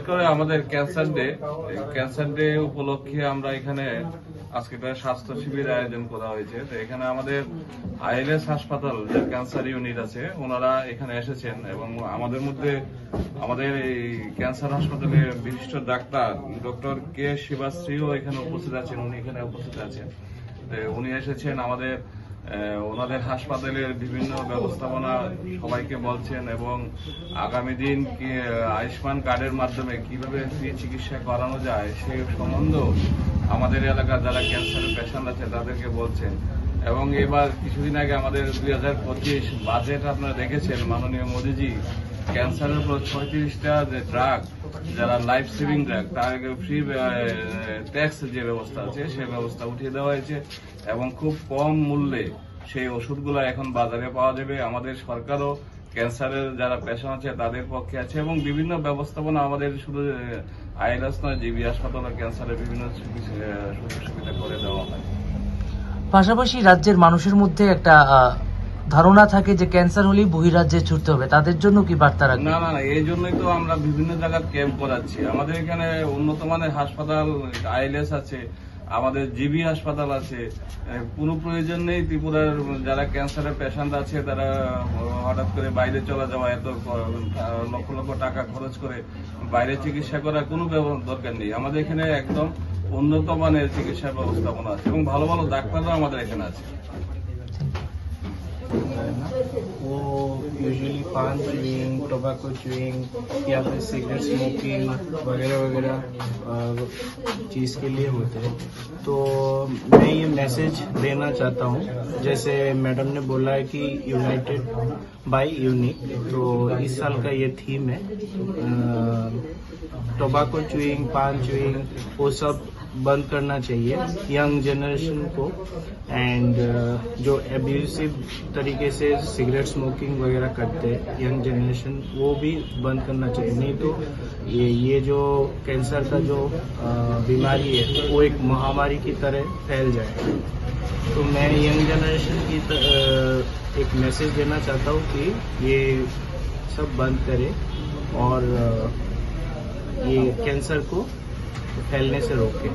করে আমাদের cancer day উপলক্ষে আমরা এখানে আজকে একটা স্বাস্থ্য শিবির আয়োজন করা হয়েছে। তো এখানে আমাদের আইএলএস হাসপাতাল যে ক্যান্সার ইউনিট আছে ওনারা এখানে এসেছেন এবং আমাদের মধ্যে আমাদের এই ক্যান্সার হাসপাতালের বিশিষ্ট ডাক্তার ডক্টর কে শিবাশ্রীও এখানে উপস্থিত আছেন। উনি এখানে উপস্থিত আছেন। উনি এসেছেন আমাদের ওনাদের হাসপাতালের বিভিন্ন ব্যবস্থাপনা সবাইকে বলছেন এবং আগামী দিন আয়ুষ্মান কার্ডের মাধ্যমে কিভাবে ফ্রি চিকিৎসা করানো যায় সেই সম্বন্ধেও আমাদের এলাকার যারা ক্যান্সারের পেশেন্ট আছে তাদেরকে বলছেন। এবং এবার কিছুদিন আগে আমাদের 2025 বাজেট আপনারা দেখেছেন, মাননীয় মোদীজি ক্যান্সারের উপর 36টা যে ড্রাগ যারা লাইফ সেভিং ড্রাগ তার ফ্রি ট্যাক্স যে ব্যবস্থা আছে সেই ব্যবস্থা উঠিয়ে দেওয়া হয়েছে এবং খুব কম মূল্যে সেই ওষুধগুলো এখন বাজারে পাওয়া যাবে। আমাদের সরকারও ক্যান্সারের যারা পেশেন্ট আছে তাদের পক্ষে আছে এবং বিভিন্ন ব্যবস্থাপনা আমাদের শুধু আইএলএস নয়, জিবি হাসপাতালে ক্যান্সারের বিভিন্ন সুযোগ সুবিধা করে দেওয়া হয়। পাশাপাশি রাজ্যের মানুষের মধ্যে একটা ধারণা থাকে যে ক্যান্সার হলেই বহিরাজ্যে ছুটতে হবে, তাদের জন্য কি বার্তা রাখবেন? না, এই জন্যই তো আমরা বিভিন্ন জায়গায় ক্যাম্প করাচ্ছি। আমাদের এখানে উন্নত মানের হাসপাতাল আইএলএস আছে, আমাদের জিবি হাসপাতাল আছে। কোনো প্রয়োজন নেই ত্রিপুরার যারা ক্যান্সারের পেশেন্ট আছে তারা হঠাৎ করে বাইরে চলে যাওয়া, এত লক্ষ লক্ষ টাকা খরচ করে বাইরে চিকিৎসা করার কোনো দরকার নেই। আমাদের এখানে একদম উন্নত মানের চিকিৎসা ব্যবস্থাপনা আছে এবং ভালো ভালো ডাক্তাররা আমাদের এখানে আছে। वो यूजुअली पान च्यूइंग, टोबैको च्यूइंग या फिर सिगरेट स्मोकिंग वगैरह वगैरह चीज़ के लिए होते हैं। तो मैं ये मैसेज देना चाहता हूँ, जैसे मैडम ने बोला है कि यूनाइटेड बाय यूनिक, तो इस साल का ये थीम है। टोबैको च्यूइंग, पान च्यूइंग वो सब बंद करना चाहिए यंग जनरेशन को, एंड जो एब्यूसिव तरीके से सिगरेट स्मोकिंग वगैरह करते हैं यंग जनरेशन, वो भी बंद करना चाहिए। नहीं तो ये जो कैंसर का जो बीमारी है वो एक महामारी की तरह फैल जाएगा। तो मैं यंग जनरेशन की एक मैसेज देना चाहता हूँ कि ये सब बंद करें और ये कैंसर को फैलने से रोके।